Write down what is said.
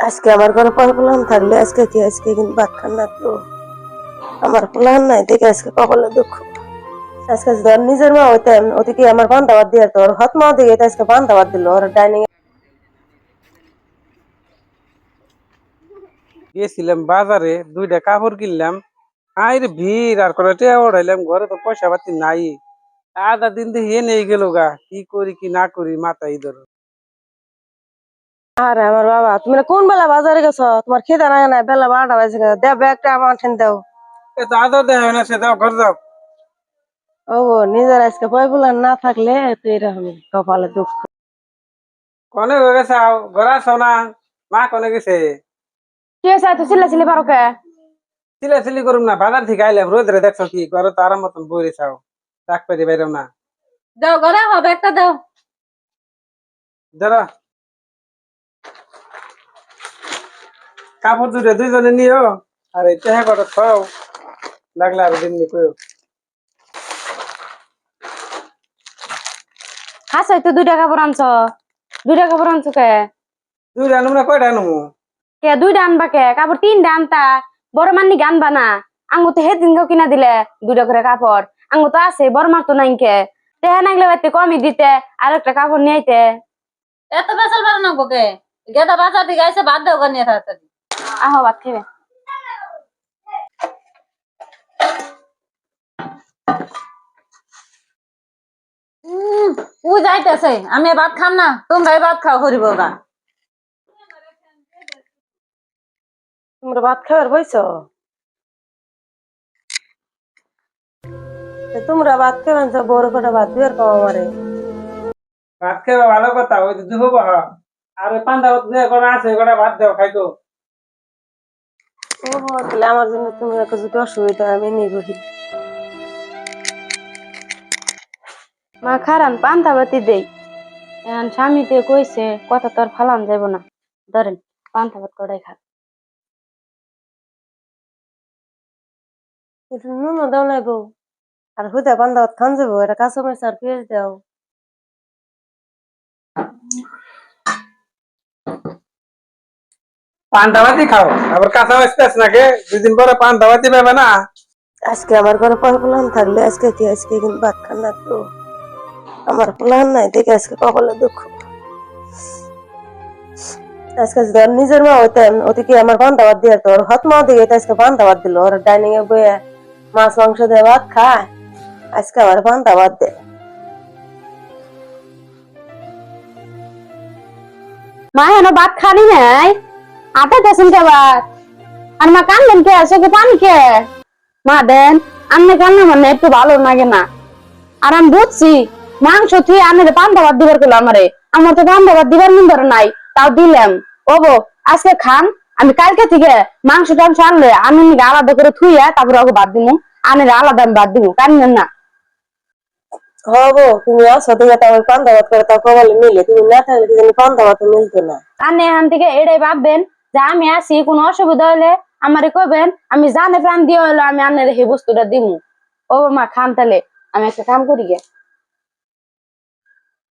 আজকে আমার ঘরে প্লান থাকলে আজকে কি আজকে কিন্তু ভাত খান না তো আমার প্লান নাই দেখে আজকে কপালে দুঃখ। আজকে ধর নিজের মা হইতেন ওদিকে আমার বান্ধাবাদ দিয়ে তোর হত মা দিকে আজকে বান্ধাবাদ দিল ওর ডাইনিং গেছিলাম বাজারে দুইটা কাপড় কিনলাম। আইরে ভিড় আর করে ওড়াইলাম ঘরে তো পয়সা পাতি নাই। আধা দিন দিয়ে হে নেই গেল গা, কি করি কি না করি মাথায় ধরো। আর আমার বাবা তুমি কোন বেলা বাজারে গেছো তোমার খিদা নাই না বেলা 12টা বাজে গেছে দেও ব্যাগটা আমার ঠেন দাও। এ তো আদর দেয় না, সে দাও ঘর যাও। ও নিজের আজকে প্লান না থাকলে তো এরকম কপালে দুঃখ। কনে হয়ে গেছে ঘরে আসো না, মা কনে গেছে? কি হয়েছে এত চিল্লাচিল্লি পারো কে? চিল্লাচিল্লি করুম না, বাজার থেকে আইলাম রোদরে দেখছো কি ঘরে তো আরাম মতন বই রেছাও, রাখ পেরে বাইরেও না। দাও ঘরে হবে একটা দাও। যারা কাপড় দুটো দুইজনে নিও, আর এই টেহা করে খাও, লাগলে আর দিন নি কইও। হাসাই তো 2 টাকা কাপড় আনছো, 2 টাকা কাপড় আনছো কে? দুইটা আনুম না কয়টা আনুমু? কে 2টা আনবা কে? কাপড় 3টা আনতা, বড় মান্নি আনবা না? আঙ্গু তো হেদিন কিনা দিলে 2টা করে কাপড়, আঙ্গু তো আছে বড় মার তো নাই কে? তেহা নাগলে বাইতে কমই দিতে আর একটা কাপড় নিয়ে আইতে। এত বেসাল পারো না গোকে গেদা বাজার দিকে আইসে বাদ দাও নিয়ে তাড়াতাড়ি। আহো ভাত খাবে। ও যাইতেছে, আমি ভাত খাম না, তোমরাই ভাত খাও করিব গা। তোমরা ভাত খাবার বইছো? তোমরা ভাত খাবেন তো বড় কটা ভাত দিয়ে কম আমারে ভাত খাইবা ভালো কথা, ওই যে দুহো বাহা আর ওই পান্তা ভাত যে কটা আছে কটা ভাত দাও খাইতো। ও তাহলে আমার জন্য তুমি একটা যদি অসুবিধা আমি নিবহি। মা খারান পান্তা বাতি দেই, এখন স্বামীতে কইছে কথা তো আর ফালান যাব না, ধরেন পান্তা ভাত কটাই খা। কিন্তু নুন দাও নাই বউ আর হুদা বান্ধা খান যাবো এটা কাঁচা মাছ আর পেঁয়াজ দাও। পান্তা ভাতই খাও, আবার কাঁচা মাছ পেছ নাকি? 2 দিন পরে পান্তা ভাতই পাবে না। আজকে আমার ঘরে প্লান থাকলে আজকে কি আজকে কিন্তু ভাত খান না তো আমার প্লান নাই দেখে আজকে কপালে দুঃখ। আজকে ধর নিজের মা হইতেন ওদিকে আমার বান্ধাবাদ দিয়ে তোর হত মা দিকে আজকে বান্ধাবাদ দিল ওর ডাইনিং এ বয়ে মাছ মাংস দিয়ে ভাত খায় আজকে আমার বান্ধাবাদ দে। মা হেন ভাত খানি নাই, আটা দেন কে ভাত? আর মা কান্দেন কে? চোখে পানি কে? মা দেন, আন্নে কান্না মানে একটু ভালো লাগে না। আর আমি বুঝছি মাংস তুই আনে পান্তা ভাত দিবার গুলো আমারে, আমার তো পান্তা ভাত দিবার মন নাই, তাও দিলাম। ও বো আজকে খান, আমি কালকে থেকে মাংস টাংস আনলে আমি আলাদা করে থুইয়া তারপরে ওকে ভাত দিমু, আনে আলাদা আমি ভাত দিমু, কান্দেন না। হবো তুমি আসো দিকে তাও বান্ধাবাদ করে তাও কপালে মিলে তুমি না থাকলে কিন্তু বান্ধাবাদ মিলতো না। আনে এখান থেকে এটাই ভাববেন যে আমি আসি, কোনো অসুবিধা হলে আমারে কবেন, আমি জানে প্রাণ দিয়ে হলো আমি আনের সেই বস্তুটা দিমু। ও মা খান তাহলে, আমি একটা কাম করি গে।